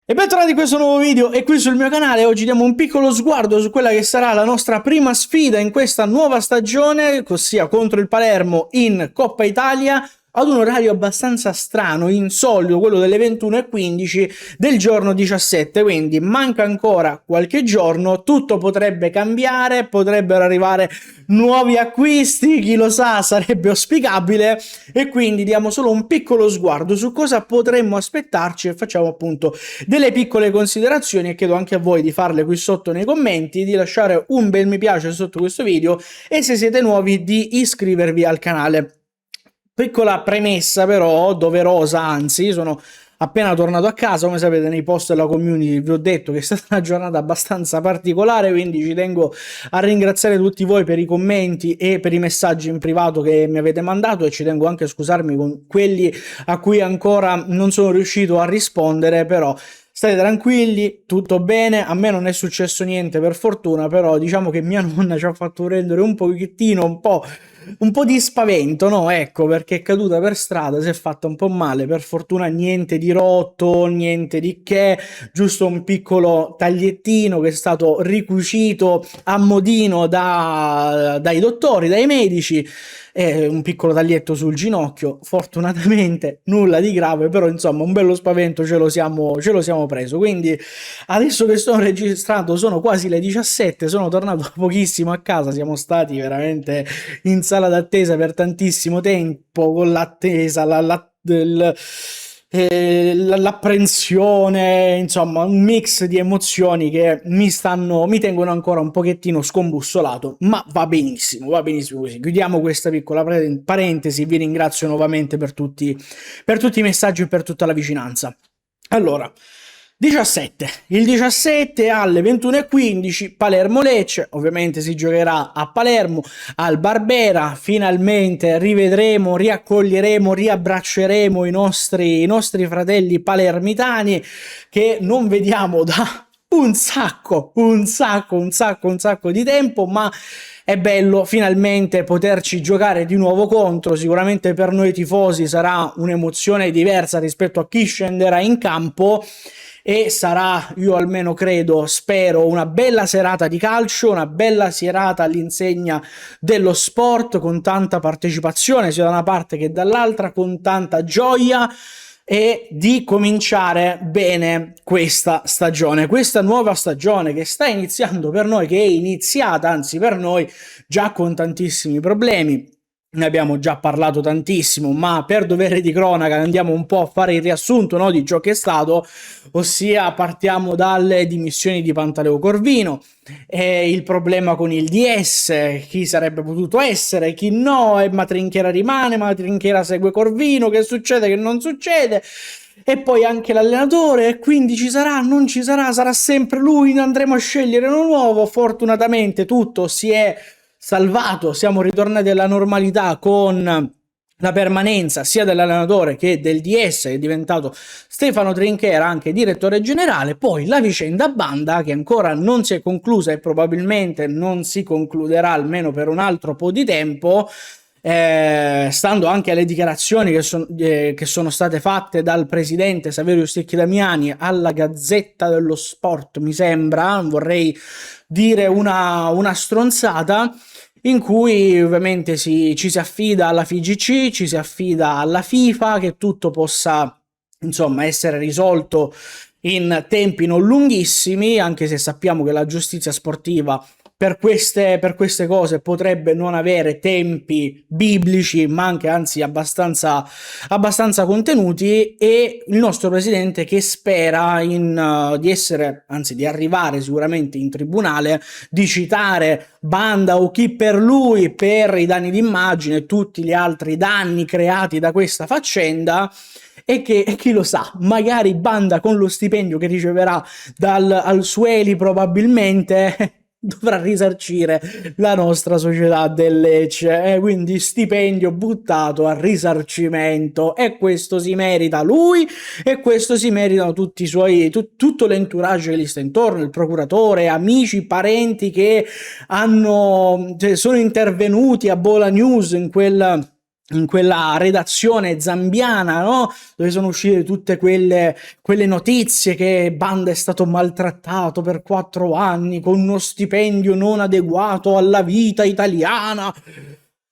E bentornati in questo nuovo video e qui sul mio canale. Oggi diamo un piccolo sguardo su quella che sarà la nostra prima sfida in questa nuova stagione, ossia contro il Palermo in Coppa Italia, ad un orario abbastanza strano, insolito, quello delle 21:15 del giorno 17, quindi manca ancora qualche giorno, tutto potrebbe cambiare, potrebbero arrivare nuovi acquisti, chi lo sa, sarebbe auspicabile, e quindi diamo solo un piccolo sguardo su cosa potremmo aspettarci e facciamo appunto delle piccole considerazioni, e chiedo anche a voi di farle qui sotto nei commenti, di lasciare un bel mi piace sotto questo video e se siete nuovi di iscrivervi al canale. Piccola premessa però, doverosa, anzi, sono appena tornato a casa, come sapete nei post della community vi ho detto che è stata una giornata abbastanza particolare, quindi ci tengo a ringraziare tutti voi per i commenti e per i messaggi in privato che mi avete mandato, e ci tengo anche a scusarmi con quelli a cui ancora non sono riuscito a rispondere, però state tranquilli, tutto bene, a me non è successo niente per fortuna, però diciamo che mia nonna ci ha fatto prendere un pochettino, un po' di spavento, no? Ecco, perché è caduta per strada, si è fatta un po' male, per fortuna niente di rotto, niente di che, giusto un piccolo tagliettino che è stato ricucito a modino dai dottori, dai medici, un piccolo taglietto sul ginocchio, fortunatamente nulla di grave, però insomma un bello spavento ce lo siamo preso. Quindi adesso che sono registrato sono quasi le 17, sono tornato pochissimo a casa, siamo stati veramente in sala d'attesa per tantissimo tempo, con l'attesa, l'apprensione, insomma un mix di emozioni che mi tengono ancora un pochettino scombussolato, ma va benissimo così. Chiudiamo questa piccola parentesi, vi ringrazio nuovamente per tutti i messaggi e per tutta la vicinanza. Allora, 17. Il 17 alle 21:15 Palermo-Lecce, ovviamente si giocherà a Palermo, al Barbera, finalmente rivedremo, riaccoglieremo, riabbracceremo i nostri fratelli palermitani che non vediamo da un sacco di tempo, ma è bello finalmente poterci giocare di nuovo contro. Sicuramente per noi tifosi sarà un'emozione diversa rispetto a chi scenderà in campo, e sarà, io almeno credo, spero, una bella serata di calcio, una bella serata all'insegna dello sport, con tanta partecipazione sia da una parte che dall'altra, con tanta gioia, e di cominciare bene questa stagione, questa nuova stagione che sta iniziando per noi, che è iniziata anzi per noi già con tantissimi problemi. Ne abbiamo già parlato tantissimo, ma per dovere di cronaca andiamo un po' a fare il riassunto, no, di ciò che è stato, ossia partiamo dalle dimissioni di Pantaleo Corvino, il problema con il DS, chi sarebbe potuto essere, chi no, e Matrinchiera rimane, Matrinchiera segue Corvino, che succede, che non succede, e poi anche l'allenatore, e quindi ci sarà, non ci sarà, sarà sempre lui, andremo a scegliere uno nuovo. Fortunatamente tutto si è salvato, siamo ritornati alla normalità con la permanenza sia dell'allenatore che del DS, che è diventato Stefano Trinchera, anche direttore generale. Poi la vicenda Banda, che ancora non si è conclusa e probabilmente non si concluderà almeno per un altro po' di tempo, stando anche alle dichiarazioni che sono state fatte dal presidente Saverio Stecchi Damiani alla Gazzetta dello Sport, mi sembra, non vorrei dire una stronzata, in cui ovviamente ci si affida alla FIGC, ci si affida alla FIFA, che tutto possa insomma essere risolto in tempi non lunghissimi, anche se sappiamo che la giustizia sportiva per queste cose potrebbe non avere tempi biblici, ma anche anzi abbastanza contenuti, e il nostro presidente che spera di arrivare sicuramente in tribunale, di citare Banda o chi per lui per i danni d'immagine e tutti gli altri danni creati da questa faccenda, e che chi lo sa, magari Banda con lo stipendio che riceverà al Sueli probabilmente dovrà risarcire la nostra società del Lecce, quindi stipendio buttato a risarcimento, e questo si merita lui, e questo si meritano tutti i suoi, tutto l'entourage che gli sta intorno, il procuratore, amici, parenti che sono intervenuti a Bola News in quel in quella redazione zambiana, no? Dove sono uscite tutte quelle notizie che Banda è stato maltrattato per 4 anni con uno stipendio non adeguato alla vita italiana.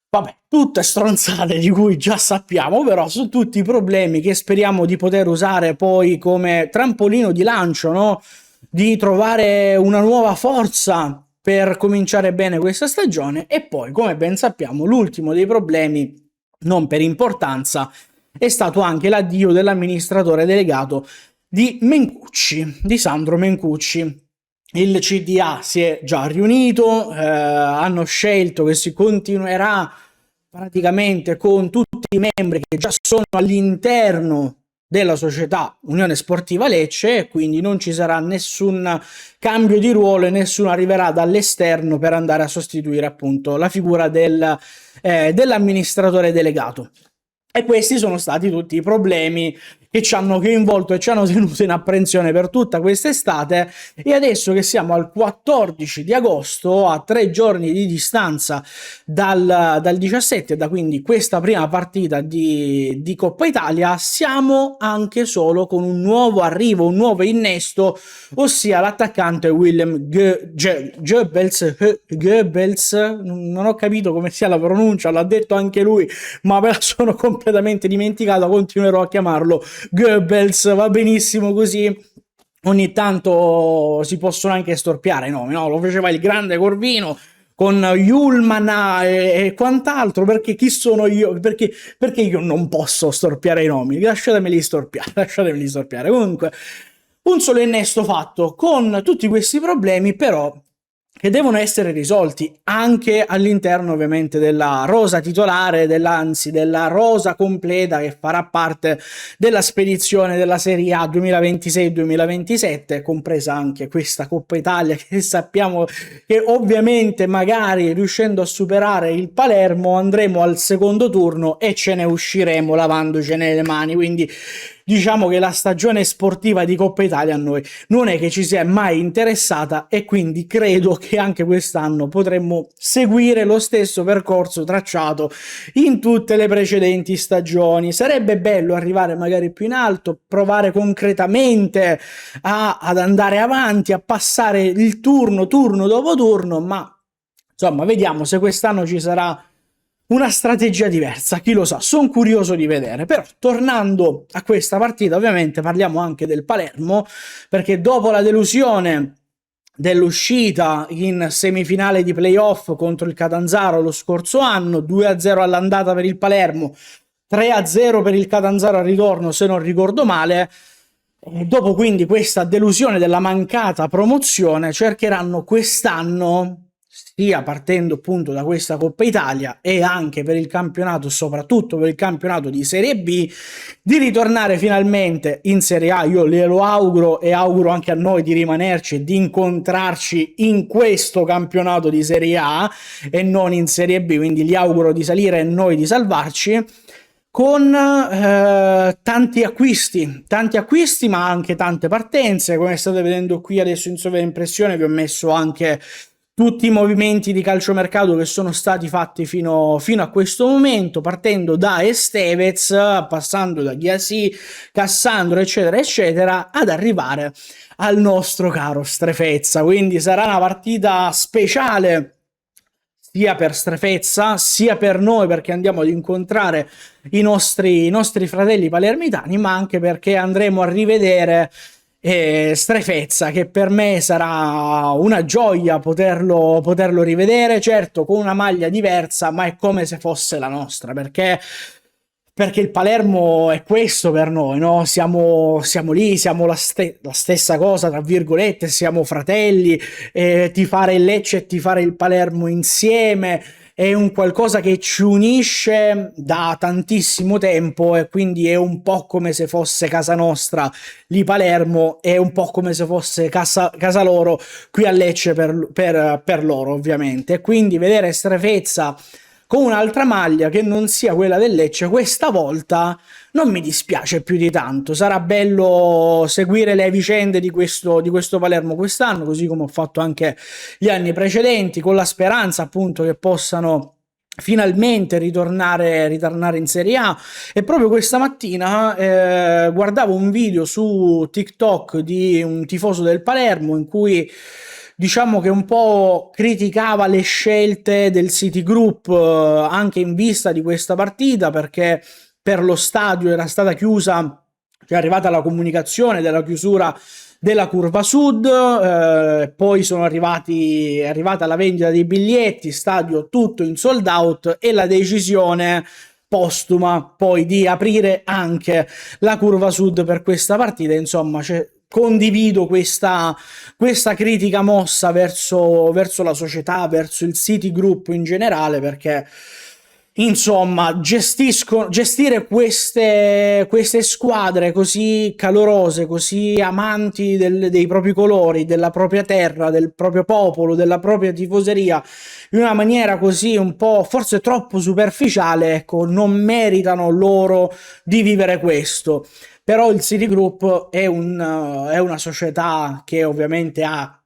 Vabbè, tutte stronzate di cui già sappiamo, però sono tutti problemi che speriamo di poter usare poi come trampolino di lancio, no? Di trovare una nuova forza per cominciare bene questa stagione. E poi, come ben sappiamo, l'ultimo dei problemi, non per importanza, è stato anche l'addio dell'amministratore delegato di Mencucci, di Sandro Mencucci. Il CDA si è già riunito, hanno scelto che si continuerà praticamente con tutti i membri che già sono all'interno della società Unione Sportiva Lecce, e quindi non ci sarà nessun cambio di ruolo e nessuno arriverà dall'esterno per andare a sostituire appunto la figura dell'amministratore delegato. E questi sono stati tutti i problemi che ci hanno coinvolto e ci hanno tenuto in apprensione per tutta quest'estate, e adesso che siamo al 14 di agosto, a 3 giorni di distanza dal 17, da quindi questa prima partita di Coppa Italia, siamo anche solo con un nuovo arrivo, un nuovo innesto, ossia l'attaccante Willem Goebbels, non ho capito come sia la pronuncia, l'ha detto anche lui, ma me la sono completamente dimenticata, continuerò a chiamarlo Goebbels, va benissimo così. Ogni tanto si possono anche storpiare i nomi, no? Lo faceva il grande Corvino con Yulman e quant'altro, perché chi sono io? Perché io non posso storpiare i nomi? Lasciatemeli storpiare. Comunque, un solo innesto fatto con tutti questi problemi, però, che devono essere risolti anche all'interno ovviamente della rosa titolare, anzi della rosa completa che farà parte della spedizione della Serie A 2026-2027, compresa anche questa Coppa Italia, che sappiamo che ovviamente magari riuscendo a superare il Palermo andremo al secondo turno e ce ne usciremo lavandocene le mani. Quindi diciamo che la stagione sportiva di Coppa Italia a noi non è che ci sia mai interessata, e quindi credo che anche quest'anno potremmo seguire lo stesso percorso tracciato in tutte le precedenti stagioni. Sarebbe bello arrivare magari più in alto, provare concretamente ad andare avanti, a passare il turno dopo turno, ma insomma vediamo se quest'anno ci sarà una strategia diversa, chi lo sa, sono curioso di vedere. Però tornando a questa partita, ovviamente parliamo anche del Palermo, perché dopo la delusione dell'uscita in semifinale di playoff contro il Catanzaro lo scorso anno, 2-0 all'andata per il Palermo, 3-0 per il Catanzaro al ritorno se non ricordo male, e dopo quindi questa delusione della mancata promozione cercheranno quest'anno, sia partendo appunto da questa Coppa Italia e anche per il campionato, soprattutto per il campionato di Serie B, di ritornare finalmente in Serie A. Io glielo auguro e auguro anche a noi di rimanerci e di incontrarci in questo campionato di Serie A e non in Serie B, quindi gli auguro di salire e noi di salvarci, con tanti acquisti, ma anche tante partenze. Come state vedendo qui adesso in sovraimpressione vi ho messo anche tutti i movimenti di calciomercato che sono stati fatti fino a questo momento, partendo da Estevez, passando da Ghiasi, Cassandro, eccetera, eccetera, ad arrivare al nostro caro Strefezza. Quindi sarà una partita speciale sia per Strefezza, sia per noi, perché andiamo ad incontrare i nostri fratelli palermitani, ma anche perché andremo a rivedere Strefezza, che per me sarà una gioia poterlo rivedere, certo con una maglia diversa, ma è come se fosse la nostra, perché il Palermo è questo per noi, no? Siamo lì, siamo la stessa cosa, tra virgolette, siamo fratelli, tifare il Lecce e tifare il Palermo insieme è un qualcosa che ci unisce da tantissimo tempo, e quindi è un po' come se fosse casa nostra lì Palermo, è un po' come se fosse casa loro qui a Lecce per loro, ovviamente. E quindi vedere Strefezza con un'altra maglia che non sia quella del Lecce questa volta non mi dispiace più di tanto. Sarà bello seguire le vicende di questo Palermo quest'anno, così come ho fatto anche gli anni precedenti, con la speranza appunto che possano finalmente ritornare in Serie A. E proprio questa mattina guardavo un video su TikTok di un tifoso del Palermo in cui diciamo che un po' criticava le scelte del City Group anche in vista di questa partita, perché per lo stadio era stata chiusa, cioè è arrivata la comunicazione della chiusura della curva sud, poi è arrivata la vendita dei biglietti, stadio tutto in sold out e la decisione postuma poi di aprire anche la curva sud per questa partita. Insomma, condivido questa critica mossa verso la società, verso il City Group in generale, perché insomma, gestire queste squadre così calorose, così amanti dei propri colori, della propria terra, del proprio popolo, della propria tifoseria, in una maniera così un po' forse troppo superficiale, ecco, non meritano loro di vivere questo. Però il City Group è una società che ovviamente ha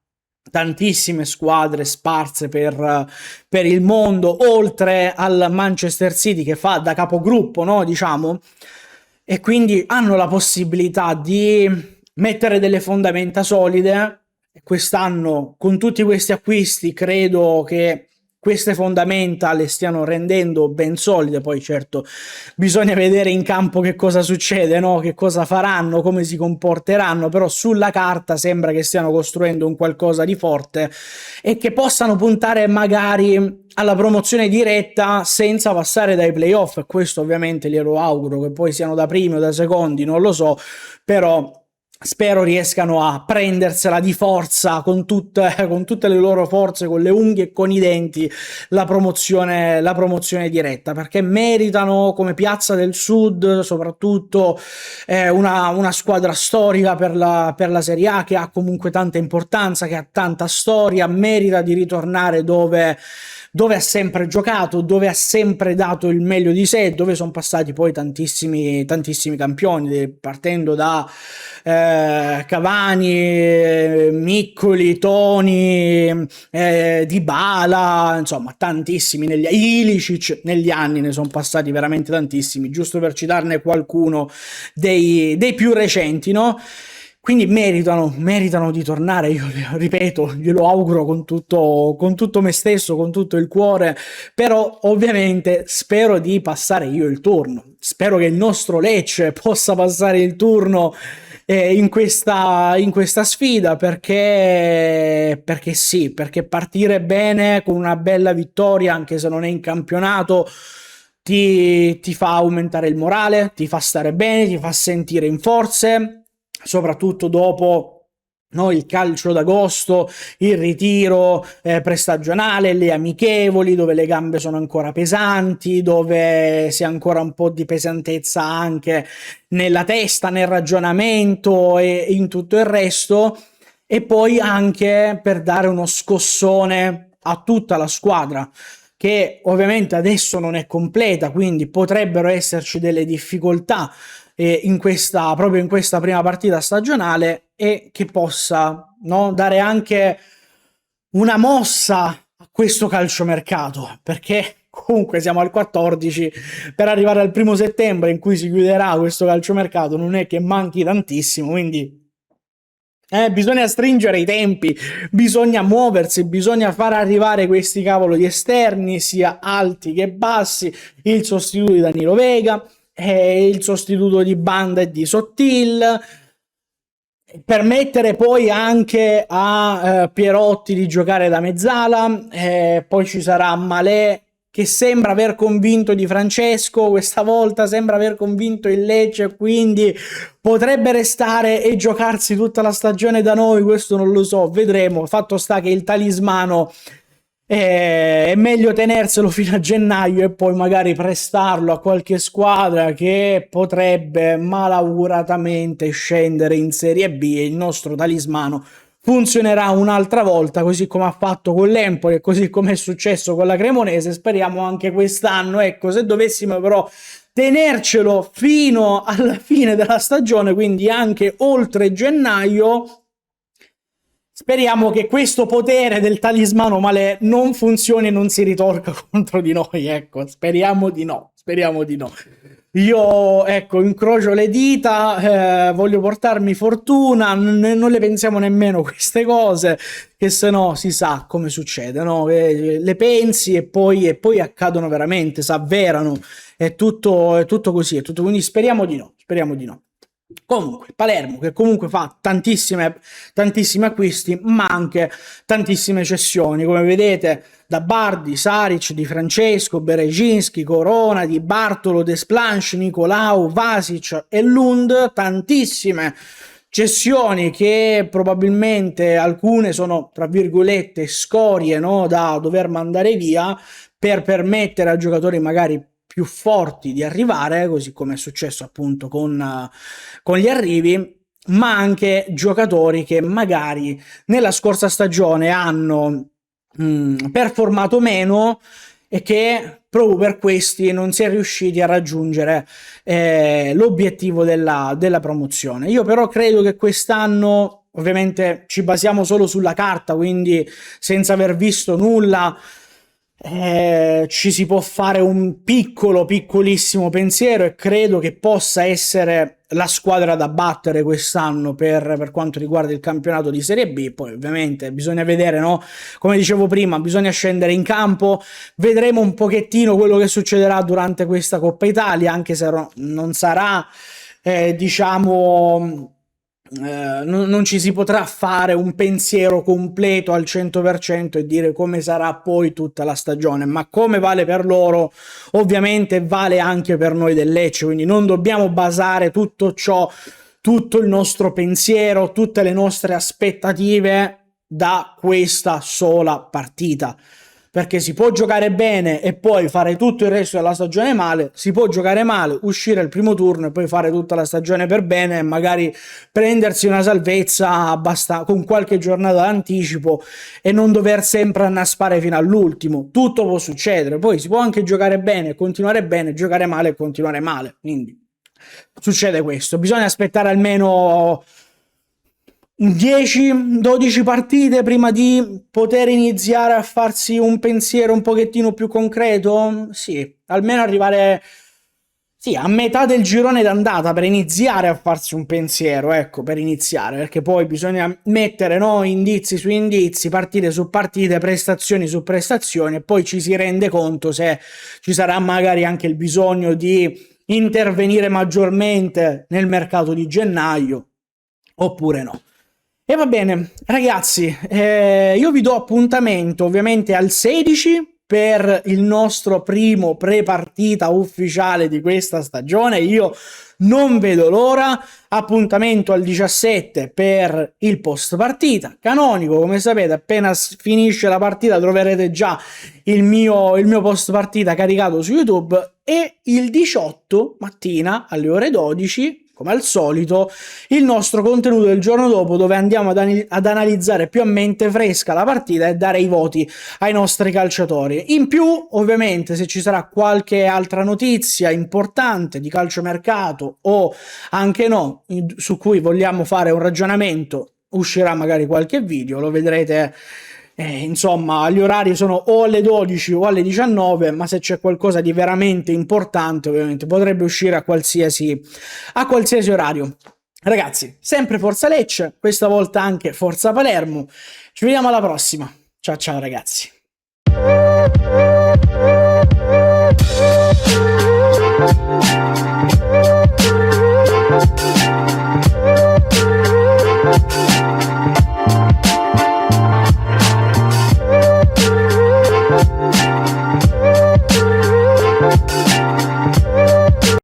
tantissime squadre sparse per il mondo, oltre al Manchester City che fa da capogruppo, no? Diciamo, e quindi hanno la possibilità di mettere delle fondamenta solide. Quest'anno, con tutti questi acquisti, credo che queste fondamenta le stiano rendendo ben solide. Poi certo bisogna vedere in campo che cosa succede, no? Che cosa faranno, come si comporteranno, però sulla carta sembra che stiano costruendo un qualcosa di forte e che possano puntare magari alla promozione diretta senza passare dai playoff. Questo ovviamente glielo auguro, che poi siano da primi o da secondi, non lo so, però spero riescano a prendersela di forza con tutte le loro forze, con le unghie e con i denti, la promozione diretta, perché meritano, come Piazza del Sud soprattutto, una squadra storica per la Serie A, che ha comunque tanta importanza, che ha tanta storia, merita di ritornare dove ha sempre giocato, dove ha sempre dato il meglio di sé, dove sono passati poi tantissimi campioni, partendo da Cavani, Miccoli, Toni, Dybala, insomma tantissimi, Ilicic, negli anni ne sono passati veramente tantissimi, giusto per citarne qualcuno dei più recenti, no? Quindi meritano di tornare, io ripeto, glielo auguro con tutto me stesso, con tutto il cuore, però ovviamente spero di passare io il turno, spero che il nostro Lecce possa passare il turno in questa sfida, perché sì, perché partire bene con una bella vittoria, anche se non è in campionato, ti fa aumentare il morale, ti fa stare bene, ti fa sentire in forze, soprattutto dopo, no, il calcio d'agosto, il ritiro prestagionale, le amichevoli, dove le gambe sono ancora pesanti, dove si ha ancora un po' di pesantezza anche nella testa, nel ragionamento e in tutto il resto, e poi anche per dare uno scossone a tutta la squadra, che ovviamente adesso non è completa, quindi potrebbero esserci delle difficoltà proprio in questa prima partita stagionale, e che possa, no, dare anche una mossa a questo calciomercato, perché comunque siamo al 14, per arrivare al 1° settembre in cui si chiuderà questo calciomercato non è che manchi tantissimo, quindi bisogna stringere i tempi, bisogna muoversi, bisogna far arrivare questi cavolo di esterni, sia alti che bassi, il sostituto di Danilo Vega, il sostituto di Banda e di Sottil, permettere poi anche a Pierotti di giocare da mezzala, poi ci sarà Malé che sembra aver convinto Di Francesco, questa volta sembra aver convinto il Lecce, quindi potrebbe restare e giocarsi tutta la stagione da noi, questo non lo so, vedremo. Fatto sta che il talismano è meglio tenerselo fino a gennaio e poi magari prestarlo a qualche squadra che potrebbe malauguratamente scendere in Serie B, e il nostro talismano funzionerà un'altra volta, così come ha fatto con l'Empoli e così come è successo con la Cremonese. Speriamo anche quest'anno, ecco, se dovessimo però tenercelo fino alla fine della stagione, quindi anche oltre gennaio, speriamo che questo potere del talismano male non funzioni e non si ritorca contro di noi, ecco, speriamo di no, speriamo di no. Io, ecco, incrocio le dita, voglio portarmi fortuna, non le pensiamo nemmeno queste cose, che se no si sa come succede, no? Le pensi e poi accadono veramente, si avverano, è tutto così, è tutto, quindi speriamo di no, speriamo di no. Comunque, Palermo che comunque fa tantissimi acquisti, ma anche tantissime cessioni, come vedete, da Bardi, Saric, Di Francesco, Berezinski, Corona, Di Bartolo, Desplanche, Nicolau, Vasic e Lund, tantissime cessioni che probabilmente alcune sono, tra virgolette, scorie, no, da dover mandare via per permettere a giocatori magari più forti di arrivare, così come è successo appunto con gli arrivi, ma anche giocatori che magari nella scorsa stagione hanno performato meno e che proprio per questi non si è riusciti a raggiungere l'obiettivo della promozione. Io però credo che quest'anno, ovviamente ci basiamo solo sulla carta, quindi senza aver visto nulla, ci si può fare un piccolissimo pensiero e credo che possa essere la squadra da battere quest'anno per quanto riguarda il campionato di Serie B. Poi ovviamente bisogna vedere, no? Come dicevo prima, bisogna scendere in campo, vedremo un pochettino quello che succederà durante questa Coppa Italia, anche se non sarà, diciamo... non ci si potrà fare un pensiero completo al 100% e dire come sarà poi tutta la stagione, ma come vale per loro ovviamente vale anche per noi del Lecce, quindi non dobbiamo basare tutto ciò, tutto il nostro pensiero, tutte le nostre aspettative da questa sola partita, perché si può giocare bene e poi fare tutto il resto della stagione male, si può giocare male, uscire al primo turno e poi fare tutta la stagione per bene e magari prendersi una salvezza con qualche giornata d'anticipo e non dover sempre annaspare fino all'ultimo. Tutto può succedere, poi si può anche giocare bene, giocare male e continuare male, quindi succede questo, bisogna aspettare almeno 10-12 partite prima di poter iniziare a farsi un pensiero un pochettino più concreto? Sì, almeno arrivare a metà del girone d'andata per iniziare a farsi un pensiero, ecco, per iniziare, perché poi bisogna mettere, no, indizi su indizi, partite su partite, prestazioni su prestazioni e poi ci si rende conto se ci sarà magari anche il bisogno di intervenire maggiormente nel mercato di gennaio oppure no. E va bene, ragazzi, io vi do appuntamento ovviamente al 16 per il nostro primo pre-partita ufficiale di questa stagione. Io non vedo l'ora. Appuntamento al 17 per il post partita canonico, come sapete. Appena finisce la partita troverete già il mio post partita caricato su YouTube, e il 18 mattina alle ore 12, come al solito, il nostro contenuto del giorno dopo, dove andiamo ad analizzare più a mente fresca la partita e dare i voti ai nostri calciatori. In più, ovviamente, se ci sarà qualche altra notizia importante di calciomercato o anche no, su cui vogliamo fare un ragionamento, uscirà magari qualche video, lo vedrete. Insomma, gli orari sono o alle 12 o alle 19, ma se c'è qualcosa di veramente importante, ovviamente potrebbe uscire a qualsiasi orario. Ragazzi, sempre Forza Lecce, questa volta anche Forza Palermo. Ci vediamo alla prossima. Ciao ciao ragazzi.